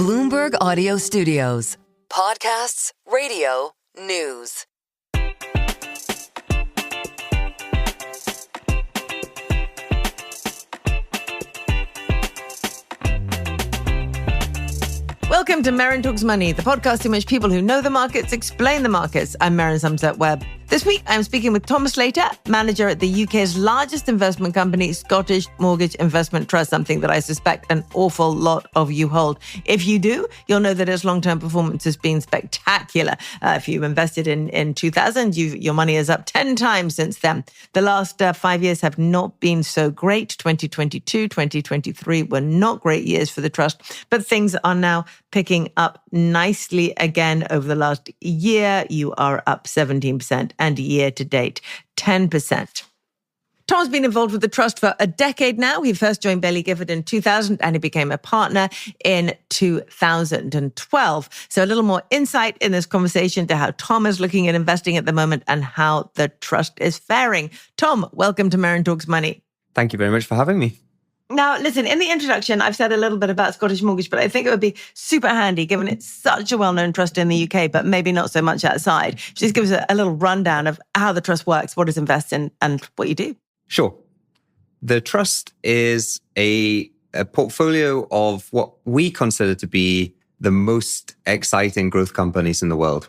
Bloomberg Audio Studios. Podcasts, radio, news. Welcome to Merryn Talks Money, the podcast in which people who know the markets explain the markets. I'm Merryn Somerset Webb. This week, I'm speaking with Tom Slater, manager at the UK's largest investment company, Scottish Mortgage Investment Trust, something that I suspect an awful lot of you hold. If you do, you'll know that its long-term performance has been spectacular. If you invested in 2000, your money is up 10 times since then. The last 5 years have not been so great. 2022, 2023 were not great years for the trust, but things are now picking up nicely again over the last year. You are up 17% and year to date, 10%. Tom's been involved with the trust for a decade now. He first joined Baillie Gifford in 2000 and he became a partner in 2012. So a little more insight in this conversation to how Tom is looking at investing at the moment and how the trust is faring. Tom, welcome to Merryn Talks Money. Thank you very much for having me. Now, listen, in the introduction, I've said a little bit about Scottish Mortgage, but I think it would be super handy, given it's such a well-known trust in the UK, but maybe not so much outside. Just give us a little rundown of how the trust works, what it invests in, and what you do. Sure. The trust is a portfolio of what we consider to be the most exciting growth companies in the world.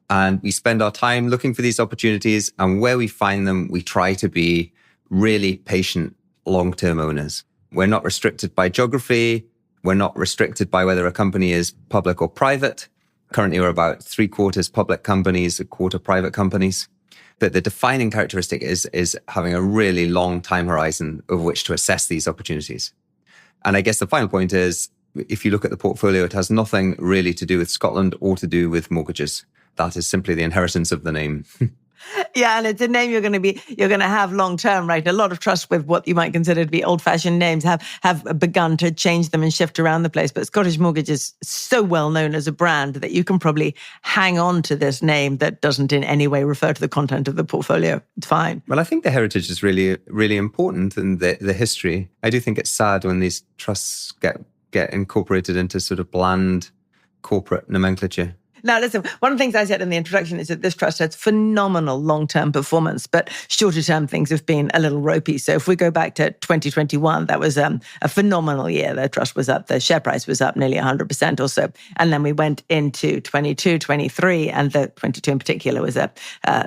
And we spend our time looking for these opportunities, and where we find them, we try to be really patient long-term owners. We're not restricted by geography. We're not restricted by whether a company is public or private. Currently, we're about 3/4 public companies, 1/4 private companies. But the defining characteristic is having a really long time horizon over which to assess these opportunities. And I guess the final point is, if you look at the portfolio, it has nothing really to do with Scotland or to do with mortgages. That is simply the inheritance of the name. Yeah, and it's a name you're going to have long term, right? A lot of trusts with what you might consider to be old-fashioned names have begun to change them and shift around the place. But Scottish Mortgage is so well known as a brand that you can probably hang on to this name that doesn't in any way refer to the content of the portfolio. It's fine. Well, I think the heritage is really, really important, and the history. I do think it's sad when these trusts get incorporated into sort of bland corporate nomenclature. Now, listen, one of the things I said in the introduction is that this trust has phenomenal long-term performance, but shorter-term things have been a little ropey. So if we go back to 2021, that was a phenomenal year. The trust was up, the share price was up nearly 100% or so. And then we went into 22, 23, and the 22 in particular was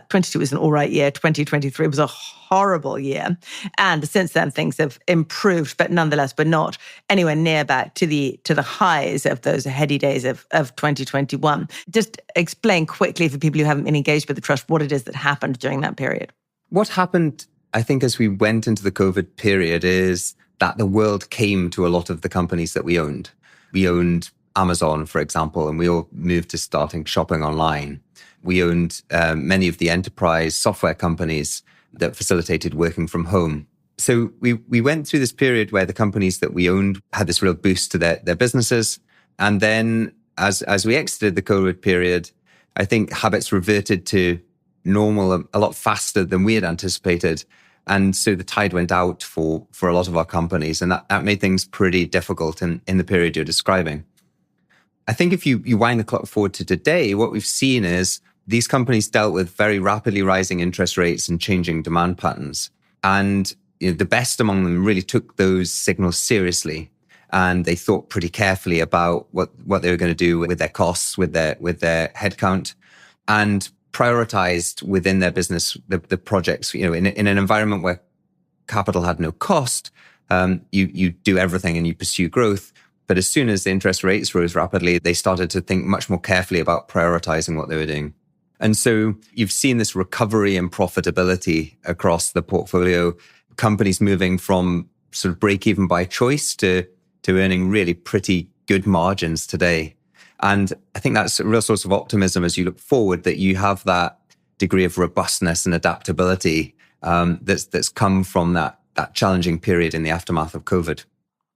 22 was an all right year. 2023 was a horrible year. And since then, things have improved, but nonetheless, we're not anywhere near back to the highs of those heady days of 2021. Just explain quickly for people who haven't been engaged with the trust what it is that happened during that period. What happened, I think, as we went into the COVID period is that the world came to a lot of the companies that we owned. We owned Amazon, for example, and we all moved to starting shopping online. We owned many of the enterprise software companies that facilitated working from home. So we went through this period where the companies that we owned had this real boost to their businesses. And then as we exited the COVID period, I think habits reverted to normal a lot faster than we had anticipated. And so the tide went out for a lot of our companies. And that made things pretty difficult in the period you're describing. I think if you wind the clock forward to today, what we've seen is these companies dealt with very rapidly rising interest rates and changing demand patterns. And the best among them really took those signals seriously. And they thought pretty carefully about what they were going to do with their costs, with their headcount, and prioritized within their business the projects. In an environment where capital had no cost, you do everything and you pursue growth. But as soon as the interest rates rose rapidly, they started to think much more carefully about prioritizing what they were doing. And so you've seen this recovery in profitability across the portfolio, companies moving from sort of break even by choice to earning really pretty good margins today. And I think that's a real source of optimism as you look forward, that you have that degree of robustness and adaptability that's come from that challenging period in the aftermath of COVID.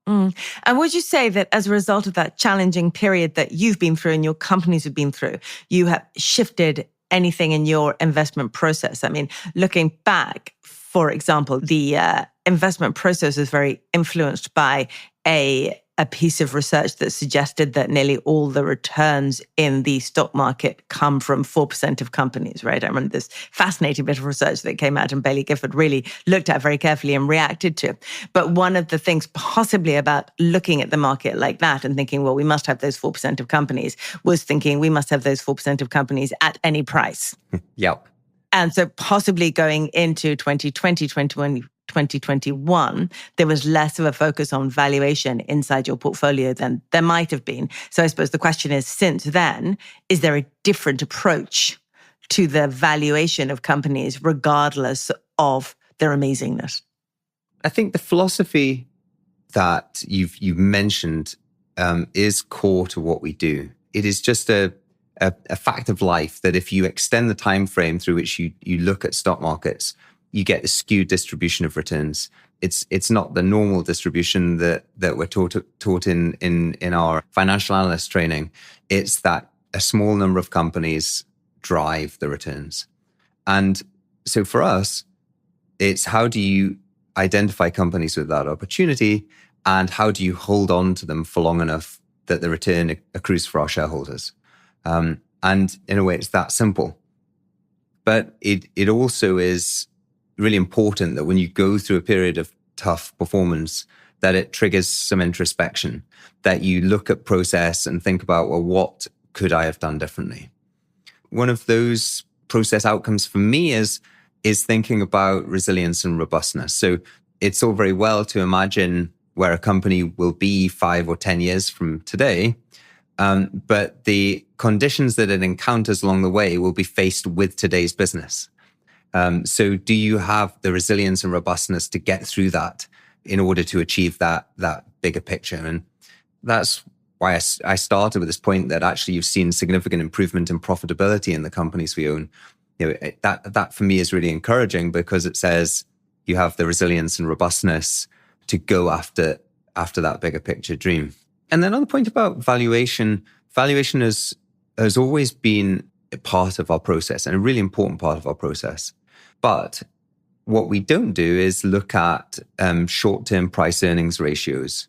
And would you say that as a result of that challenging period that you've been through and your companies have been through, you have shifted anything in your investment process? I mean, looking back, for example, the investment process is very influenced by a piece of research that suggested that nearly all the returns in the stock market come from 4% of companies, right? I remember this fascinating bit of research that came out and Bailey Gifford really looked at very carefully and reacted to. But one of the things possibly about looking at the market like that and thinking, well, we must have those 4% of companies, was thinking we must have those 4% of companies at any price. Yep. And so possibly going into 2020, 2021, there was less of a focus on valuation inside your portfolio than there might have been. So I suppose the question is, since then, is there a different approach to the valuation of companies regardless of their amazingness? I think the philosophy that you've mentioned is core to what we do. It is just a fact of life that if you extend the time frame through which you look at stock markets, you get a skewed distribution of returns. It's not the normal distribution that we're taught in our financial analyst training. It's that a small number of companies drive the returns. And so for us, it's how do you identify companies with that opportunity and how do you hold on to them for long enough that the return accrues for our shareholders? And in a way, it's that simple. But it also is really important that when you go through a period of tough performance, that it triggers some introspection, that you look at process and think about, well, what could I have done differently? One of those process outcomes for me is thinking about resilience and robustness. So it's all very well to imagine where a company will be 5 or 10 years from today, but the conditions that it encounters along the way will be faced with today's business. So do you have the resilience and robustness to get through that in order to achieve that bigger picture? And that's why I started with this point that actually you've seen significant improvement in profitability in the companies we own. That for me is really encouraging because it says you have the resilience and robustness to go after that bigger picture dream. And then on the point about valuation has always been a part of our process and a really important part of our process. But what we don't do is look at short-term price earnings ratios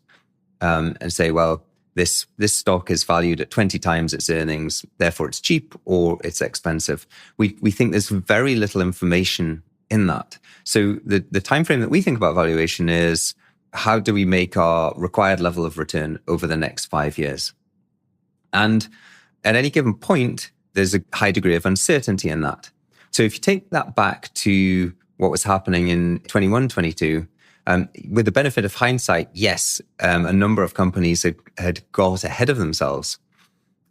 and say, well, this stock is valued at 20 times its earnings, therefore it's cheap or it's expensive. We think there's very little information in that. So the time frame that we think about valuation is how do we make our required level of return over the next 5 years? And at any given point, there's a high degree of uncertainty in that. So if you take that back to what was happening in 21, 22, with the benefit of hindsight, yes, a number of companies had got ahead of themselves.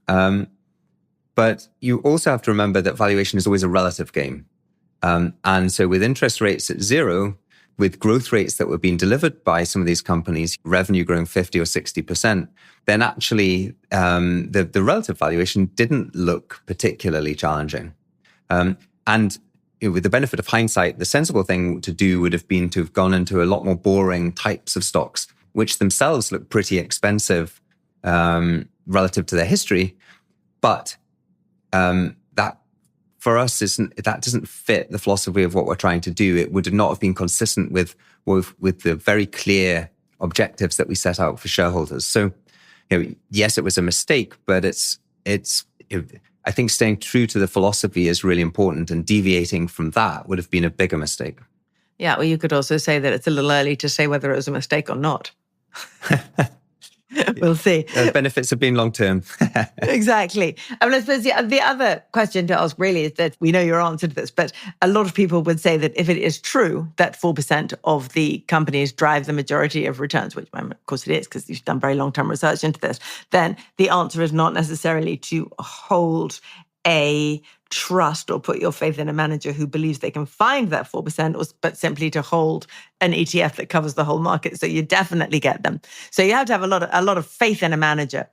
But you also have to remember that valuation is always a relative game. And so with interest rates at zero, with growth rates that were being delivered by some of these companies, revenue growing 50 or 60%, then actually the relative valuation didn't look particularly challenging. And with the benefit of hindsight, the sensible thing to do would have been to have gone into a lot more boring types of stocks, which themselves look pretty expensive relative to their history. But that for us that doesn't fit the philosophy of what we're trying to do. It would not have been consistent with the very clear objectives that we set out for shareholders. So, yes, it was a mistake, but I think staying true to the philosophy is really important, and deviating from that would have been a bigger mistake. Yeah, well, you could also say that it's a little early to say whether it was a mistake or not. We'll see. The benefits have been long-term. Exactly. I mean, I suppose the other question to ask really is that we know your answer to this, but a lot of people would say that if it is true that 4% of the companies drive the majority of returns, which of course it is because you've done very long-term research into this, then the answer is not necessarily to hold a trust or put your faith in a manager who believes they can find that 4%, but simply to hold an ETF that covers the whole market. So you definitely get them. So you have to have a lot of faith in a manager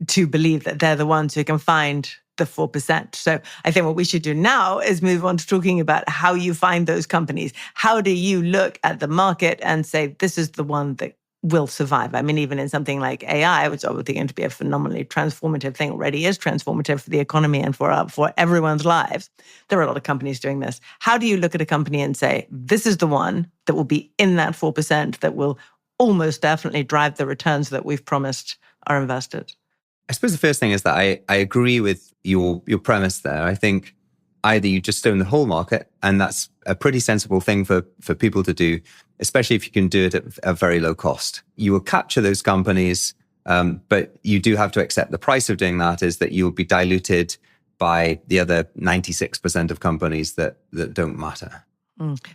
to believe that they're the ones who can find the 4%. So I think what we should do now is move on to talking about how you find those companies. How do you look at the market and say, this is the one that will survive? I mean, even in something like AI, which is obviously going to be a phenomenally transformative thing, already is transformative for the economy and for everyone's lives. There are a lot of companies doing this. How do you look at a company and say, this is the one that will be in that 4%, that will almost definitely drive the returns that we've promised our investors? I suppose the first thing is that I agree with your premise there. I think either you just own the whole market, and that's a pretty sensible thing for people to do, especially if you can do it at a very low cost. You will capture those companies, but you do have to accept the price of doing that is that you'll be diluted by the other 96% of companies that don't matter.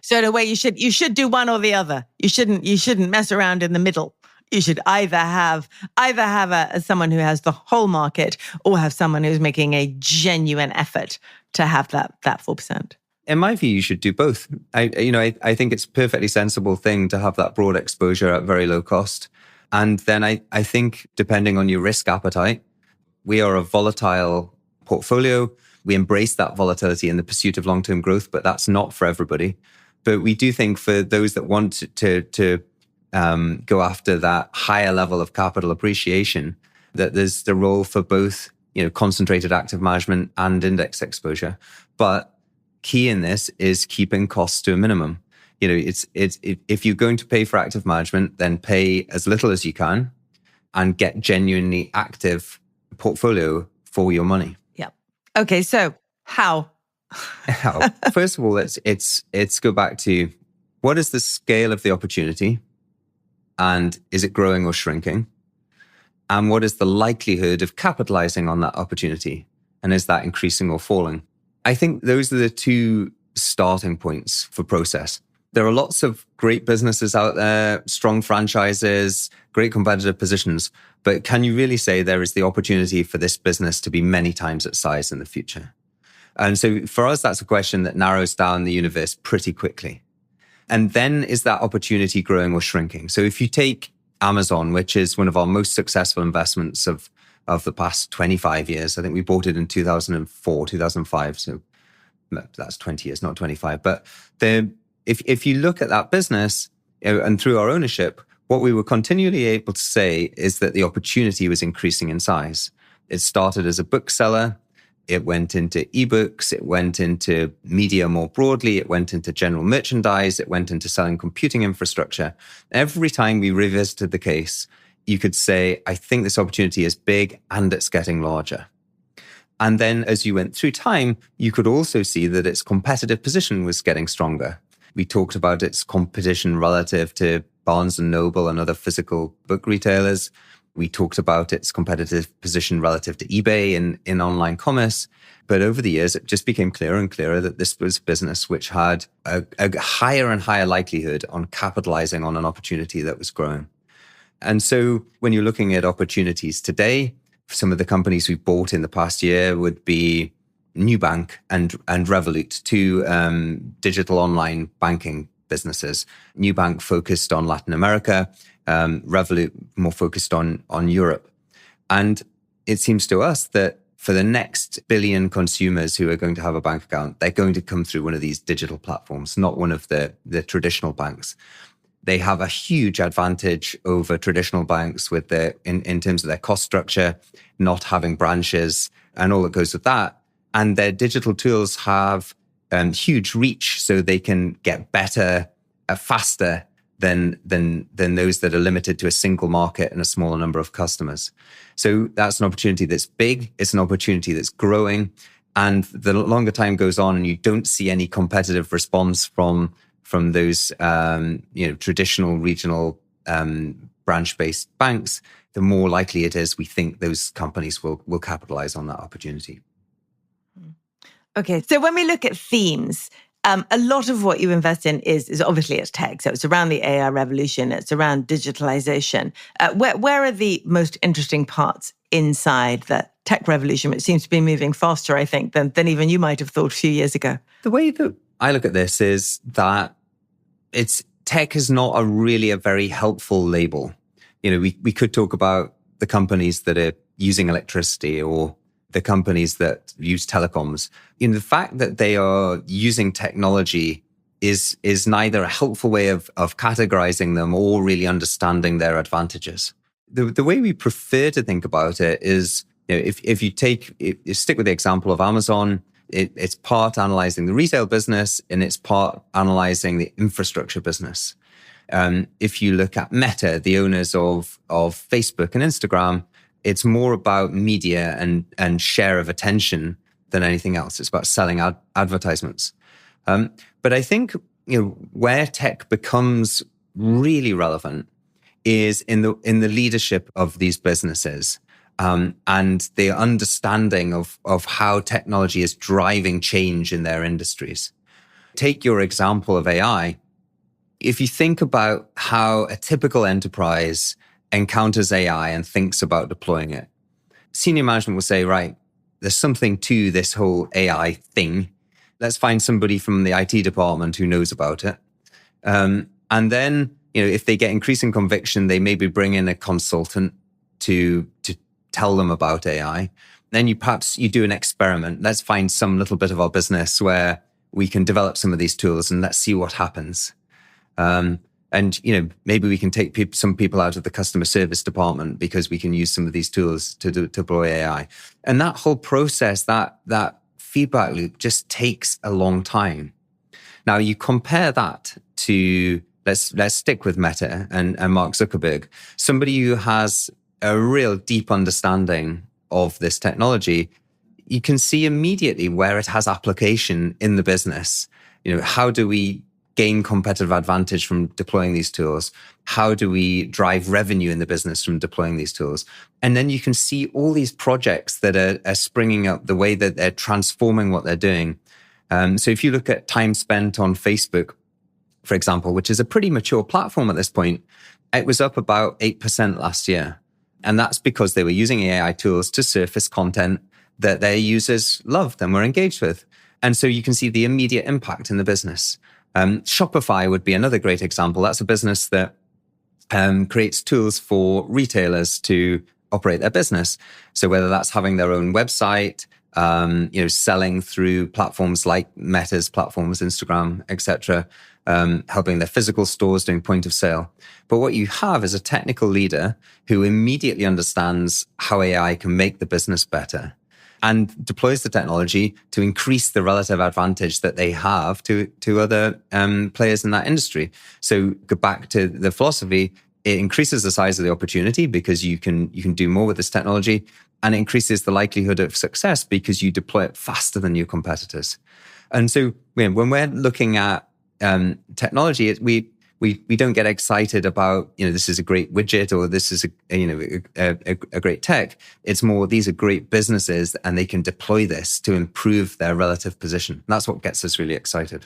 So in a way, you should do one or the other. You shouldn't mess around in the middle. You should either have someone who has the whole market, or have someone who's making a genuine effort to have that 4%. In my view, you should do both. I think it's a perfectly sensible thing to have that broad exposure at very low cost. And then I think depending on your risk appetite, we are a volatile portfolio. We embrace that volatility in the pursuit of long-term growth, but that's not for everybody. But we do think for those that want to go after that higher level of capital appreciation, that there's the role for both, concentrated active management and index exposure. But key in this is keeping costs to a minimum. It's if you're going to pay for active management, then pay as little as you can and get genuinely active portfolio for your money. Yeah. Okay. So how? How? First of all, let's go back to what is the scale of the opportunity, and is it growing or shrinking? And what is the likelihood of capitalizing on that opportunity? And is that increasing or falling? I think those are the two starting points for process. There are lots of great businesses out there, strong franchises, great competitive positions, but can you really say there is the opportunity for this business to be many times its size in the future? And so for us, that's a question that narrows down the universe pretty quickly. And then is that opportunity growing or shrinking? So if you take Amazon, which is one of our most successful investments of the past 25 years, I think we bought it in 2004, 2005. So that's 20 years, not 25. But if you look at that business and through our ownership, what we were continually able to say is that the opportunity was increasing in size. It started as a bookseller. It went into ebooks. It went into media more broadly. It went into general merchandise. It went into selling computing infrastructure. Every time we revisited the case, you could say, I think this opportunity is big and it's getting larger. And then as you went through time, you could also see that its competitive position was getting stronger. We talked about its competition relative to Barnes & Noble and other physical book retailers. We talked about its competitive position relative to eBay in online commerce. But over the years, it just became clearer and clearer that this was a business which had a higher and higher likelihood on capitalizing on an opportunity that was growing. And so when you're looking at opportunities today, some of the companies we bought in the past year would be Nubank and Revolut, two digital online banking businesses. Nubank focused on Latin America, Revolut more focused on Europe. And it seems to us that for the next billion consumers who are going to have a bank account, they're going to come through one of these digital platforms, not one of the traditional banks. They have a huge advantage over traditional banks with in terms of their cost structure, not having branches and all that goes with that. And their digital tools have huge reach, so they can get better, faster than those that are limited to a single market and a smaller number of customers. So that's an opportunity that's big. It's an opportunity that's growing. And the longer time goes on and you don't see any competitive response from those traditional regional branch-based banks, the more likely it is we think those companies will capitalize on that opportunity. Okay, so when we look at themes, a lot of what you invest in is obviously it's tech. So it's around the AI revolution. It's around digitalization. Where are the most interesting parts inside that tech revolution, which seems to be moving faster, I think, than even you might have thought a few years ago? The way that I look at this is that tech is not a very helpful label. We could talk about the companies that are using electricity or the companies that use telecoms. The fact that they are using technology is neither a helpful way of categorizing them or really understanding their advantages. The way we prefer to think about it is, if you stick with the example of Amazon, it's part analyzing the retail business and it's part analyzing the infrastructure business. If you look at Meta, the owners of Facebook and Instagram, it's more about media and share of attention than anything else. It's about selling advertisements. But I think where tech becomes really relevant is in the leadership of these businesses, and the understanding of how technology is driving change in their industries. Take your example of AI. If you think about how a typical enterprise encounters AI and thinks about deploying it, senior management will say, right, there's something to this whole AI thing. Let's find somebody from the IT department who knows about it. And then, if they get increasing conviction, they maybe bring in a consultant to tell them about AI. Then perhaps you do an experiment. Let's find some little bit of our business where we can develop some of these tools and let's see what happens. And maybe we can take some people out of the customer service department because we can use some of these tools to deploy AI. And that whole process, that feedback loop just takes a long time. Now you compare that to, let's stick with Meta and Mark Zuckerberg, somebody who has a real deep understanding of this technology. You can see immediately where it has application in the business. How do we gain competitive advantage from deploying these tools? How do we drive revenue in the business from deploying these tools? And then you can see all these projects that are springing up, the way that they're transforming what they're doing. So if you look at time spent on Facebook, for example, which is a pretty mature platform at this point, it was up about 8% last year. And that's because they were using AI tools to surface content that their users loved and were engaged with. And so you can see the immediate impact in the business. Shopify would be another great example. That's a business that creates tools for retailers to operate their business. So whether that's having their own website, selling through platforms like Meta's platforms, Instagram, etc., helping their physical stores doing point of sale. But what you have is a technical leader who immediately understands how AI can make the business better and deploys the technology to increase the relative advantage that they have to other players in that industry. So go back to the philosophy, it increases the size of the opportunity because you can do more with this technology, and it increases the likelihood of success because you deploy it faster than your competitors. And so when we're looking at technology, we don't get excited about, this is a great widget or this is a great tech. It's more, these are great businesses and they can deploy this to improve their relative position. That's what gets us really excited.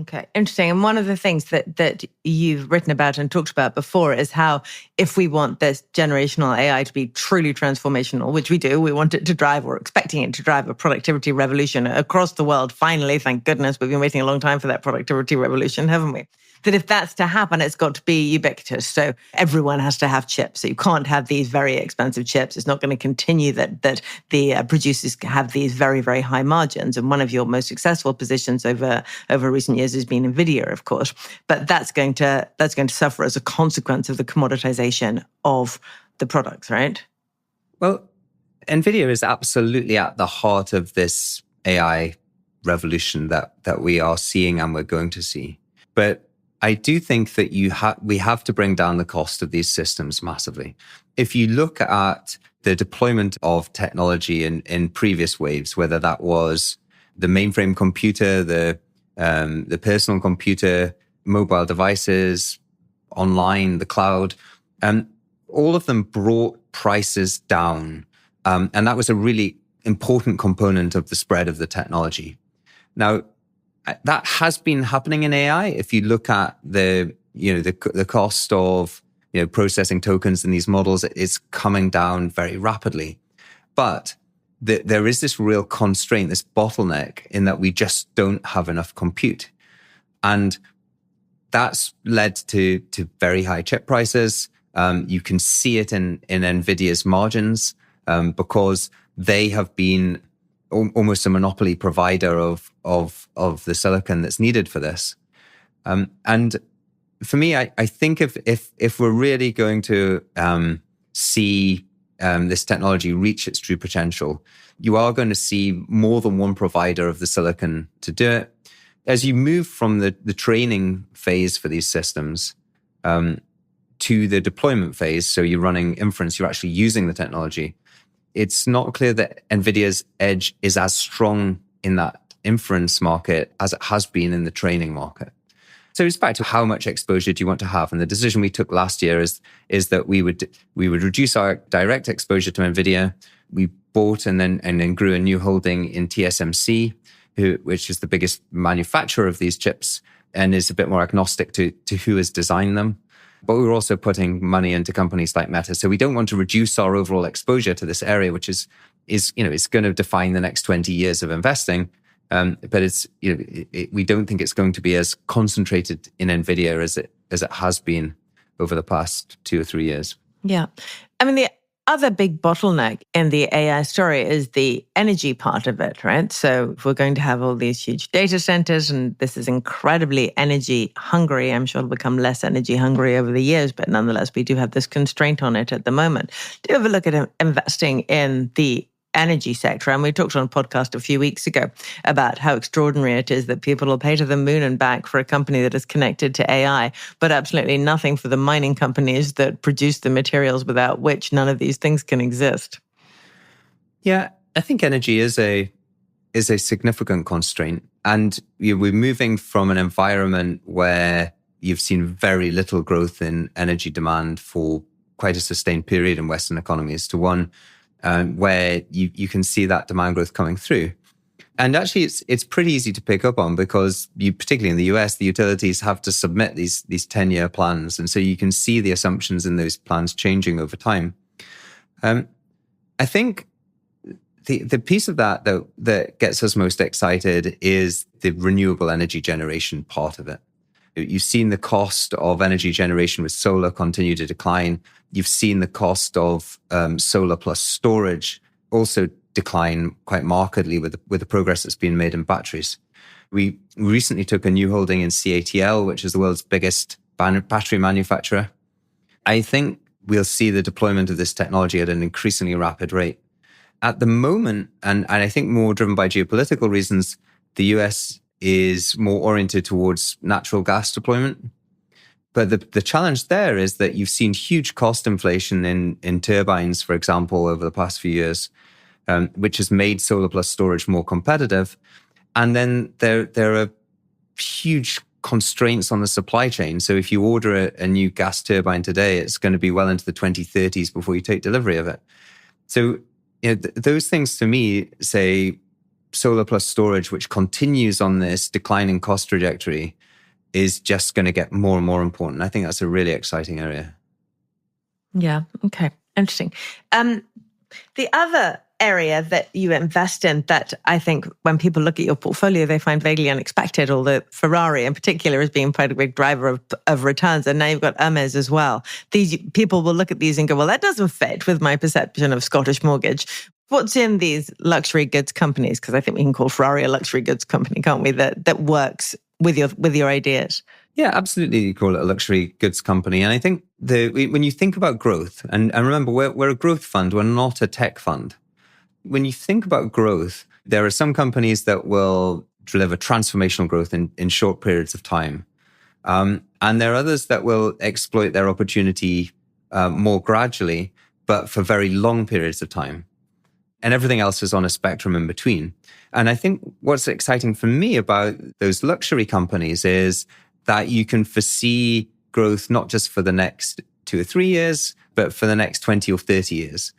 Okay, interesting. And one of the things that you've written about and talked about before is how if we want this generational AI to be truly transformational, which we do, we want it to drive, or expecting it to drive, a productivity revolution across the world. Finally, thank goodness, we've been waiting a long time for that productivity revolution, haven't we? That if that's to happen, it's got to be ubiquitous. So everyone has to have chips. So you can't have these very expensive chips. It's not going to continue that the producers have these very, very high margins. And one of your most successful positions over recent years has been NVIDIA, of course. But that's going to suffer as a consequence of the commoditization of the products, right? Well, NVIDIA is absolutely at the heart of this AI revolution that we are seeing and we're going to see. But I do think that we have to bring down the cost of these systems massively. If you look at the deployment of technology in previous waves, whether that was the mainframe computer, the personal computer, mobile devices, online, the cloud, all of them brought prices down. And that was a really important component of the spread of the technology. Now, that has been happening in AI. If you look at the cost of processing tokens in these models, it's coming down very rapidly. But there is this real constraint, this bottleneck, in that we just don't have enough compute, and that's led to very high chip prices. You can see it in NVIDIA's margins because they have been almost a monopoly provider of the silicon that's needed for this. And for me, I think if we're really going to see this technology reach its true potential, you are going to see more than one provider of the silicon to do it. as you move from the training phase for these systems to the deployment phase, so you're running inference, you're actually using the technology, it's not clear that NVIDIA's edge is as strong in that inference market as it has been in the training market. So it's back to how much exposure do you want to have? And the decision we took last year is that we would reduce our direct exposure to NVIDIA. We bought and then grew a new holding in TSMC, which is the biggest manufacturer of these chips and is a bit more agnostic to who has designed them. But we were also putting money into companies like Meta. So we don't want to reduce our overall exposure to this area, which is going to define the next 20 years of investing. But we don't think it's going to be as concentrated in NVIDIA as it has been over the past 2 or 3 years. Yeah. I mean, the other big bottleneck in the AI story is the energy part of it, right? So if we're going to have all these huge data centers, and this is incredibly energy hungry, I'm sure it'll become less energy hungry over the years, but nonetheless, we do have this constraint on it at the moment. Do you ever look at investing in the energy sector? And we talked on a podcast a few weeks ago about how extraordinary it is that people will pay to the moon and back for a company that is connected to AI, but absolutely nothing for the mining companies that produce the materials without which none of these things can exist. Yeah, I think energy is a significant constraint. And we're moving from an environment where you've seen very little growth in energy demand for quite a sustained period in Western economies to one where you can see that demand growth coming through. And actually, it's pretty easy to pick up on because particularly in the US, the utilities have to submit these 10-year plans. And so you can see the assumptions in those plans changing over time. I think the piece of that, though, that gets us most excited is the renewable energy generation part of it. You've seen the cost of energy generation with solar continue to decline. You've seen the cost of solar plus storage also decline quite markedly with the progress that's been made in batteries. We recently took a new holding in CATL, which is the world's biggest battery manufacturer. I think we'll see the deployment of this technology at an increasingly rapid rate. At the moment, and I think more driven by geopolitical reasons, the US is more oriented towards natural gas deployment. But the challenge there is that you've seen huge cost inflation in turbines, for example, over the past few years, which has made solar plus storage more competitive. And then there are huge constraints on the supply chain. So if you order a new gas turbine today, it's going to be well into the 2030s before you take delivery of it. So those things to me say solar plus storage, which continues on this declining cost trajectory, is just going to get more and more important. I think that's a really exciting area. Yeah. Okay. Interesting. The other area that you invest in that I think when people look at your portfolio, they find vaguely unexpected, although Ferrari in particular is being quite a big driver of returns. And now you've got Hermes as well. These people will look at these and go, well, that doesn't fit with my perception of Scottish Mortgage. What's in these luxury goods companies? Because I think we can call Ferrari a luxury goods company, can't we? That works with your ideas. Yeah, absolutely. You call it a luxury goods company. And I think when you think about growth, and remember, we're a growth fund, we're not a tech fund. When you think about growth, there are some companies that will deliver transformational growth in short periods of time. And there are others that will exploit their opportunity more gradually, but for very long periods of time. And everything else is on a spectrum in between. And I think what's exciting for me about those luxury companies is that you can foresee growth not just for the next 2 or 3 years, but for the next 20 or 30 years.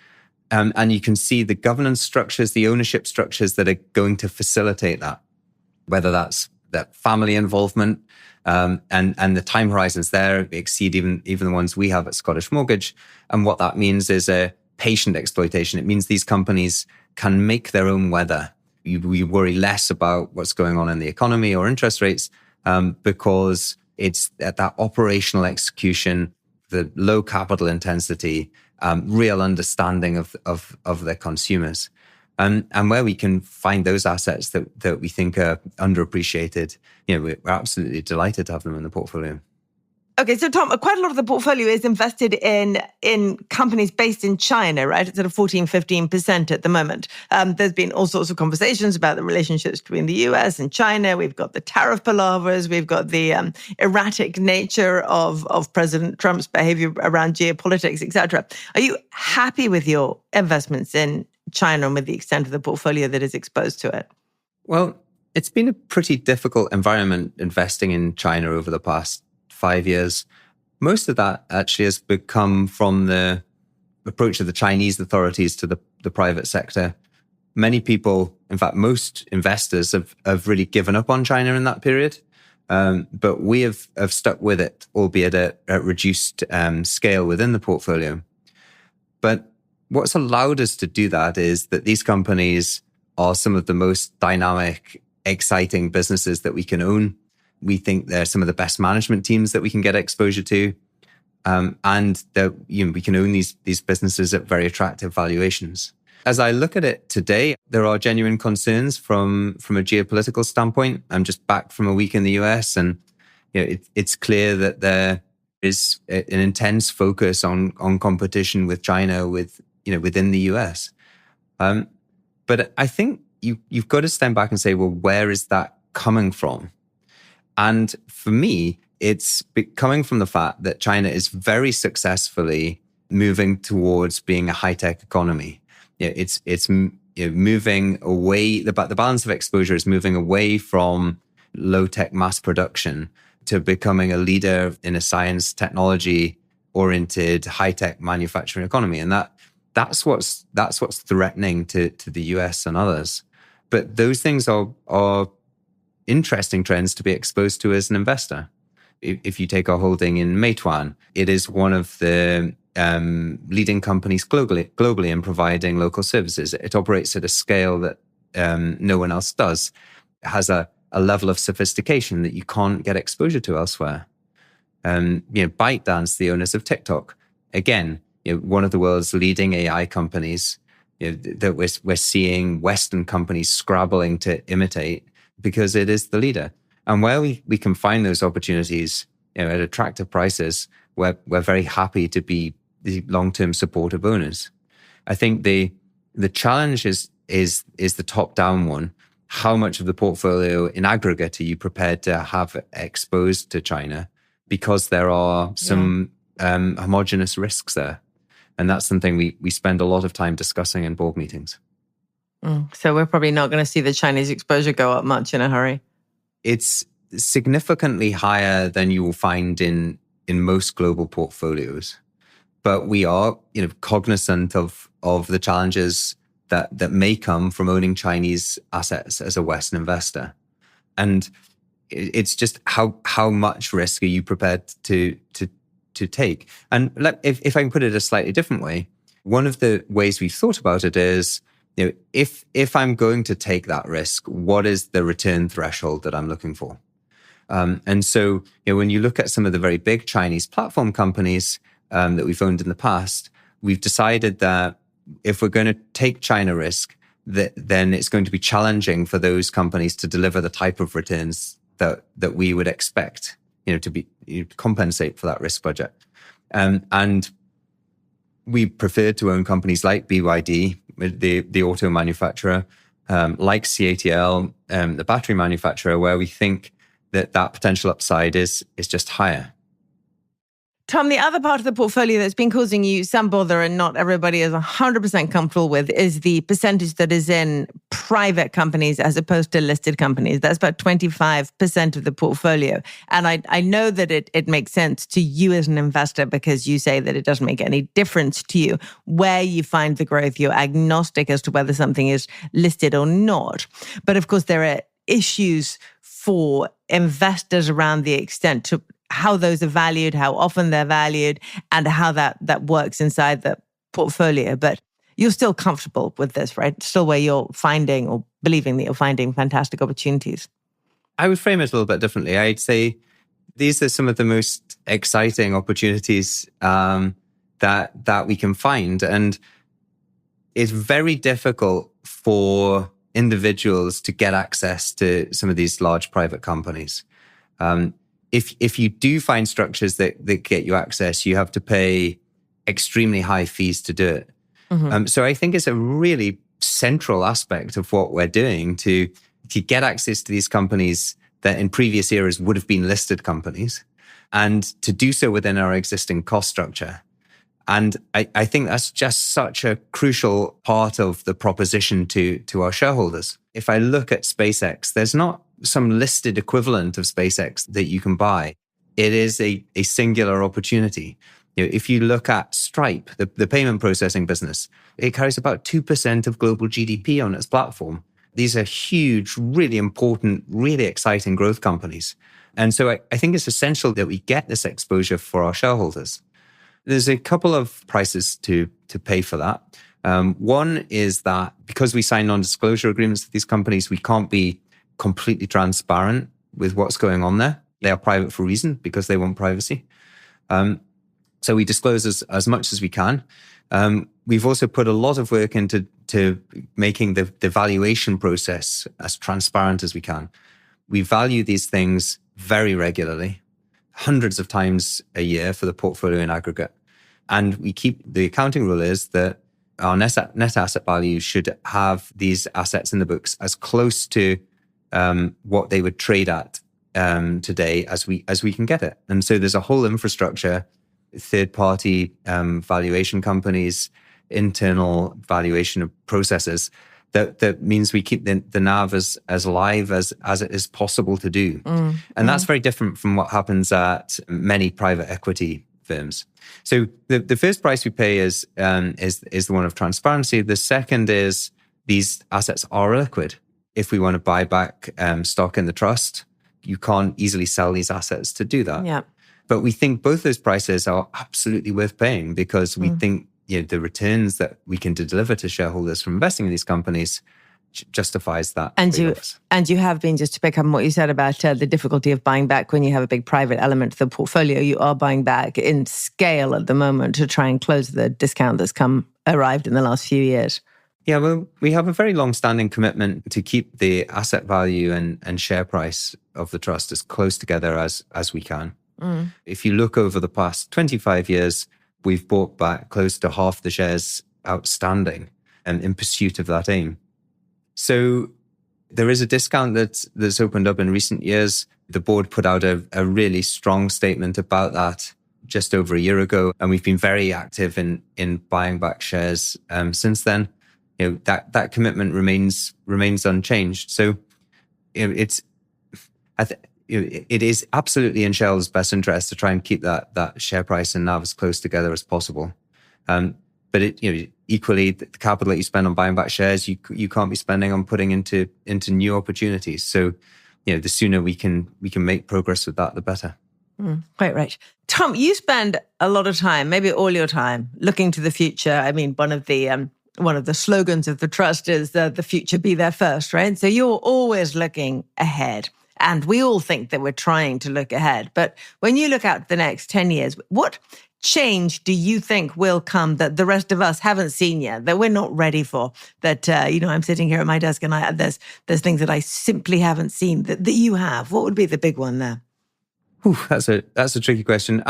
And you can see the governance structures, the ownership structures that are going to facilitate that, whether that's that family involvement and the time horizons there exceed even the ones we have at Scottish Mortgage. And what that means is a patient exploitation. It means these companies can make their own weather. We worry less about what's going on in the economy or interest rates because it's at that operational execution, the low capital intensity, real understanding of their consumers. And where we can find those assets that we think are underappreciated, we're absolutely delighted to have them in the portfolio. Okay, so Tom, quite a lot of the portfolio is invested in companies based in China, right? It's at a 14-15% at the moment. There's been all sorts of conversations about the relationships between the US and China. We've got the tariff palavers. We've got the erratic nature of President Trump's behavior around geopolitics, etc. Are you happy with your investments in China and with the extent of the portfolio that is exposed to it? Well, it's been a pretty difficult environment investing in China over the past 5 years. Most of that actually has become from the approach of the Chinese authorities to the private sector. Many people, in fact, most investors have really given up on China in that period. But we have stuck with it, albeit at reduced scale within the portfolio. But what's allowed us to do that is that these companies are some of the most dynamic, exciting businesses that we can own. We think they're some of the best management teams that we can get exposure to. And that we can own these businesses at very attractive valuations. As I look at it today, there are genuine concerns from a geopolitical standpoint. I'm just back from a week in the US, and it's clear that there is an intense focus on competition with China within the US. But I think you've got to stand back and say, well, where is that coming from? And for me, it's coming from the fact that China is very successfully moving towards being a high-tech economy. It's moving away. The balance of exposure is moving away from low-tech mass production to becoming a leader in a science, technology-oriented, high-tech manufacturing economy, and that's what's threatening to the US and others. But those things are interesting trends to be exposed to as an investor. If you take our holding in Meituan, it is one of the leading companies globally in providing local services. It operates at a scale that no one else does. It has a level of sophistication that you can't get exposure to elsewhere. ByteDance, the owners of TikTok, again, one of the world's leading AI companies, that we're seeing Western companies scrabbling to imitate because it is the leader. And where we can find those opportunities at attractive prices, we're very happy to be the long-term supportive owners. I think the challenge is the top-down one. How much of the portfolio in aggregate are you prepared to have exposed to China? Because there are some homogenous risks there. And that's something we spend a lot of time discussing in board meetings. So we're probably not going to see the Chinese exposure go up much in a hurry. It's significantly higher than you will find in most global portfolios. But we are, cognizant of the challenges that may come from owning Chinese assets as a Western investor. And it's just how much risk are you prepared to take? And if I can put it a slightly different way, one of the ways we've thought about it is, if I'm going to take that risk, what is the return threshold that I'm looking for? And so, when you look at some of the very big Chinese platform companies that we've owned in the past, we've decided that if we're going to take China risk, then it's going to be challenging for those companies to deliver the type of returns that we would expect, to compensate for that risk budget. And we prefer to own companies like BYD, the auto manufacturer, like CATL, the battery manufacturer, where we think that potential upside is just higher. Tom, the other part of the portfolio that's been causing you some bother and not everybody is 100% comfortable with is the percentage that is in private companies as opposed to listed companies. That's about 25% of the portfolio. And I know that it makes sense to you as an investor because you say that it doesn't make any difference to you where you find the growth. You're agnostic as to whether something is listed or not. But of course, there are issues for investors around the extent to how those are valued, how often they're valued, and how that works inside the portfolio. But you're still comfortable with this, right? Still where you're finding or believing that you're finding fantastic opportunities. I would frame it a little bit differently. I'd say these are some of the most exciting opportunities that we can find. And it's very difficult for individuals to get access to some of these large private companies. if you do find structures that get you access, you have to pay extremely high fees to do it. So I think it's a really central aspect of what we're doing to get access to these companies that in previous eras would have been listed companies, and to do so within our existing cost structure. And I think that's just such a crucial part of the proposition to our shareholders. If I look at SpaceX, there's not some listed equivalent of SpaceX that you can buy. It is a singular opportunity. If you look at Stripe, the payment processing business, it carries about 2% of global GDP on its platform. These are huge, really important, really exciting growth companies. And so I think it's essential that we get this exposure for our shareholders. There's a couple of prices to pay for that. One is that because we sign non-disclosure agreements with these companies, we can't be completely transparent with what's going on there. They are private for a reason, because they want privacy. So we disclose as much as we can. We've also put a lot of work into making the valuation process as transparent as we can. We value these things very regularly, hundreds of times a year for the portfolio in aggregate. And the accounting rule is that our net asset value should have these assets in the books as close to what they would trade at today as we can get it. And so there's a whole infrastructure, third-party valuation companies, internal valuation of processes that means we keep the NAV as live as it is possible to do. And that's very different from what happens at many private equity firms. So the first price we pay is the one of transparency. The second is these assets are liquid. If we want to buy back stock in the trust, you can't easily sell these assets to do that. Yeah. But we think both those prices are absolutely worth paying, because we think the returns that we can deliver to shareholders from investing in these companies justifies that. And you have been, just to pick up on what you said about the difficulty of buying back when you have a big private element to the portfolio, you are buying back in scale at the moment to try and close the discount that's arrived in the last few years. Yeah, well, we have a very long-standing commitment to keep the asset value and share price of the trust as close together as we can. If you look over the past 25 years, we've bought back close to half the shares outstanding and in pursuit of that aim. So there is a discount that's opened up in recent years. The board put out a really strong statement about that just over a year ago, and we've been very active in buying back shares since then. That commitment remains unchanged. So it is absolutely in Shell's best interest to try and keep that share price and NAV as close together as possible. But equally, the capital that you spend on buying back shares, you can't be spending on putting into new opportunities. So, the sooner we can make progress with that, the better. Quite right. Tom, you spend a lot of time, maybe all your time, looking to the future. I mean, one of the slogans of the trust is the future be there first, right? So you're always looking ahead. And we all think that we're trying to look ahead. But when you look out the next 10 years, what change do you think will come that the rest of us haven't seen yet, that we're not ready for? That, I'm sitting here at my desk and there's things that I simply haven't seen that you have. What would be the big one there? That's a tricky question.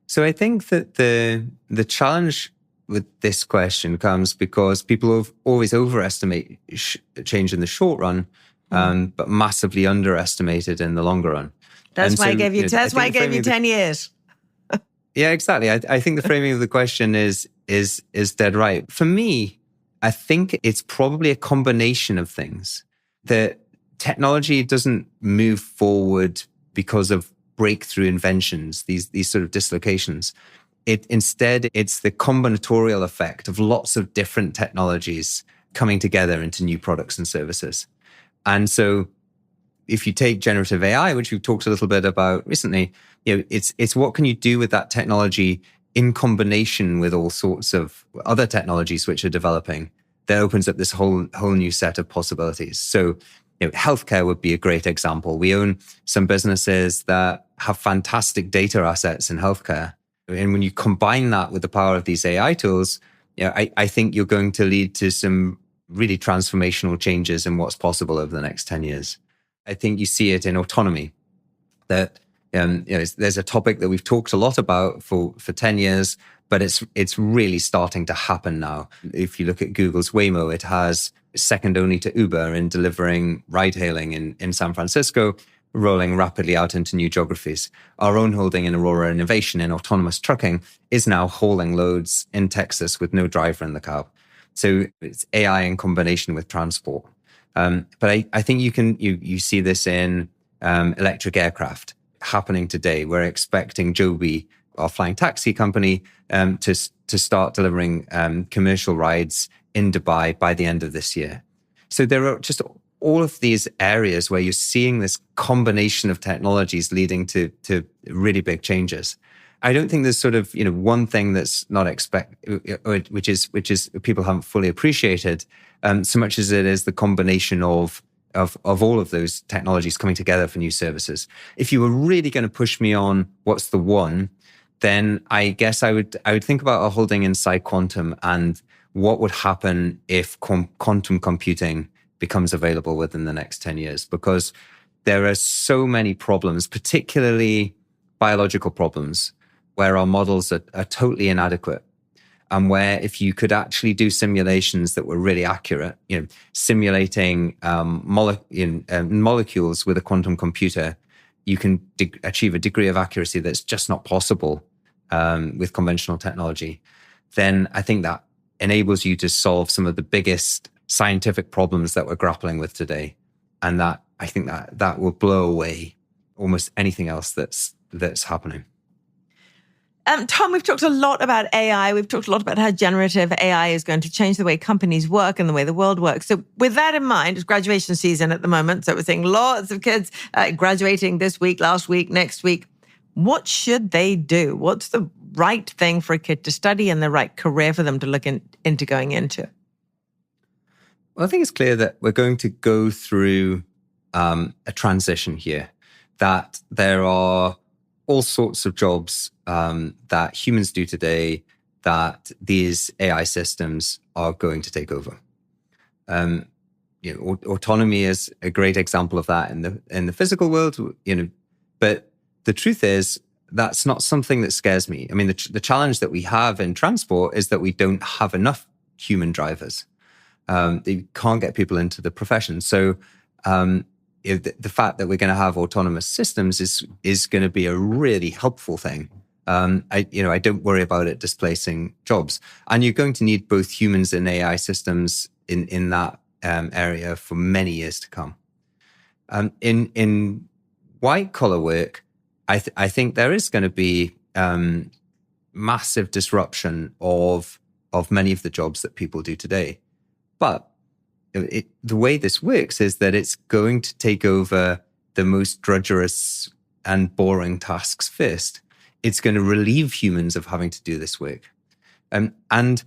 So I think that the challenge with this question comes because people always overestimate change in the short run, but massively underestimated in the longer run. That's why I gave you 10 years. Yeah, exactly. I think the framing of the question is dead right. For me, I think it's probably a combination of things. The technology doesn't move forward because of breakthrough inventions, these sort of dislocations. Instead, it's the combinatorial effect of lots of different technologies coming together into new products and services. And so if you take generative AI, which we've talked a little bit about recently, it's what can you do with that technology in combination with all sorts of other technologies which are developing that opens up this whole new set of possibilities. So, healthcare would be a great example. We own some businesses that have fantastic data assets in healthcare. And when you combine that with the power of these AI tools, I think you're going to lead to some really transformational changes in what's possible over the next 10 years. I think you see it in autonomy. that there's a topic that we've talked a lot about for 10 years, but it's really starting to happen now. If you look at Google's Waymo, it has second only to Uber in delivering ride-hailing in San Francisco, rolling rapidly out into new geographies. Our own holding in Aurora Innovation in autonomous trucking is now hauling loads in Texas with no driver in the cab. So it's AI in combination with transport. But I think you see this in electric aircraft happening today. We're expecting Joby, our flying taxi company, to start delivering commercial rides in Dubai by the end of this year. So there are just all of these areas where you're seeing this combination of technologies leading to really big changes. I don't think there's sort of one thing that's not which is people haven't fully appreciated, so much as it is the combination of all of those technologies coming together for new services. If you were really going to push me on what's the one, then I guess I would think about a holding inside quantum and what would happen if quantum computing becomes available within the next 10 years, because there are so many problems, particularly biological problems, where our models are totally inadequate. And where if you could actually do simulations that were really accurate, simulating molecules with a quantum computer, you can achieve a degree of accuracy that's just not possible with conventional technology. Then I think that enables you to solve some of the biggest scientific problems that we're grappling with today. And that I think that will blow away almost anything else that's happening. Tom, we've talked a lot about AI. We've talked a lot about how generative AI is going to change the way companies work and the way the world works. So with that in mind, it's graduation season at the moment. So we're seeing lots of kids graduating this week, last week, next week. What should they do? What's the right thing for a kid to study and the right career for them to look into going into? Well, I think it's clear that we're going to go through a transition here, that there are all sorts of jobs that humans do today that these AI systems are going to take over. Autonomy is a great example of that in the physical world. But the truth is that's not something that scares me. I mean, the challenge that we have in transport is that we don't have enough human drivers. They can't get people into the profession. So the fact that we're going to have autonomous systems is going to be a really helpful thing. I don't worry about it displacing jobs. And you're going to need both humans and AI systems in that area for many years to come. In white collar work, I think there is going to be massive disruption of many of the jobs that people do today. But the way this works is that it's going to take over the most drudgerous and boring tasks first. It's going to relieve humans of having to do this work. And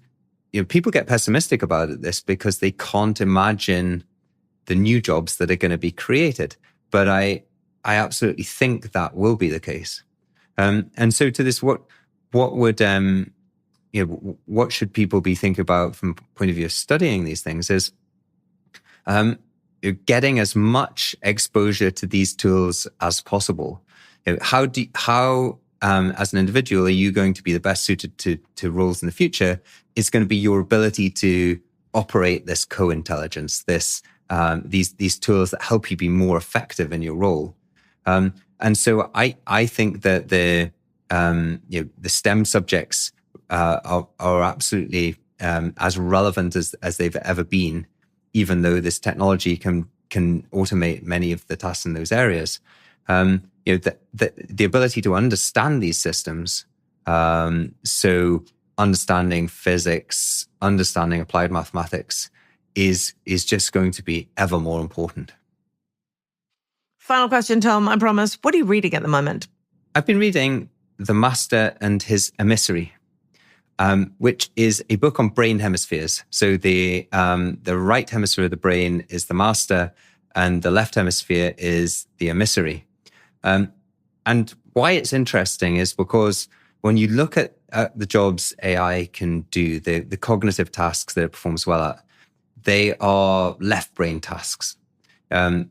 people get pessimistic about this because they can't imagine the new jobs that are going to be created. But I absolutely think that will be the case. And so to this, what would what should people be thinking about from the point of view of studying these things is getting as much exposure to these tools as possible. How as an individual are you going to be the best suited to roles in the future? It's going to be your ability to operate this co-intelligence, these tools that help you be more effective in your role. And so I think that the STEM subjects are absolutely as relevant as they've ever been, even though this technology can automate many of the tasks in those areas. The ability to understand these systems, so understanding physics, understanding applied mathematics, is just going to be ever more important. Final question, Tom, I promise. What are you reading at the moment? I've been reading The Master and His Emissary, which is a book on brain hemispheres. So the right hemisphere of the brain is the master, and the left hemisphere is the emissary. And why it's interesting is because when you look at the jobs AI can do, the cognitive tasks that it performs well at, they are left brain tasks,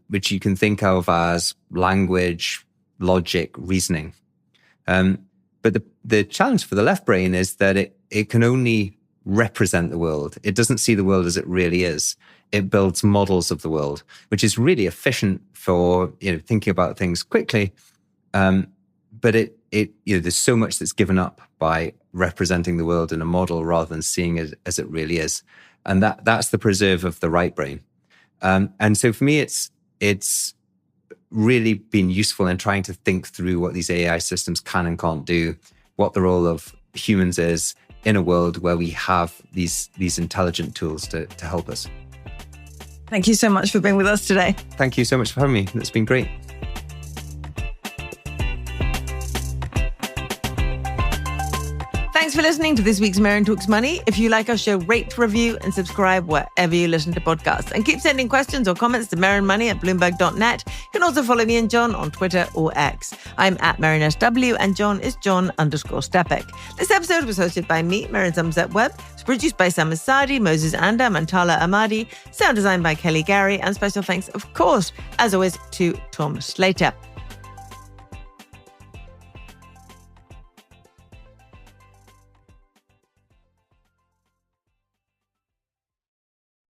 which you can think of as language, logic, reasoning. But the challenge for the left brain is that it can only represent the world. It doesn't see the world as it really is. It builds models of the world, which is really efficient for thinking about things quickly. But there's so much that's given up by representing the world in a model rather than seeing it as it really is, and that's the preserve of the right brain. And so for me, it's really been useful in trying to think through what these AI systems can and can't do, what the role of humans is in a world where we have these intelligent tools to help us. Thank you so much for being with us today. Thank you so much for having me. It's been great. Thanks for listening to this week's Merryn Talks Money. If you like our show, rate, review, and subscribe wherever you listen to podcasts. And keep sending questions or comments to merrynmoney@bloomberg.net. You can also follow me and John on Twitter or X. I'm at MerrynSW, and John is John_Stepek. This episode was hosted by me, Merryn Somerset Webb. It's produced by Sam Asadi, Moses Anda, Mantala Amadi. Sound designed by Kelly Gary. And special thanks, of course, as always, to Tom Slater.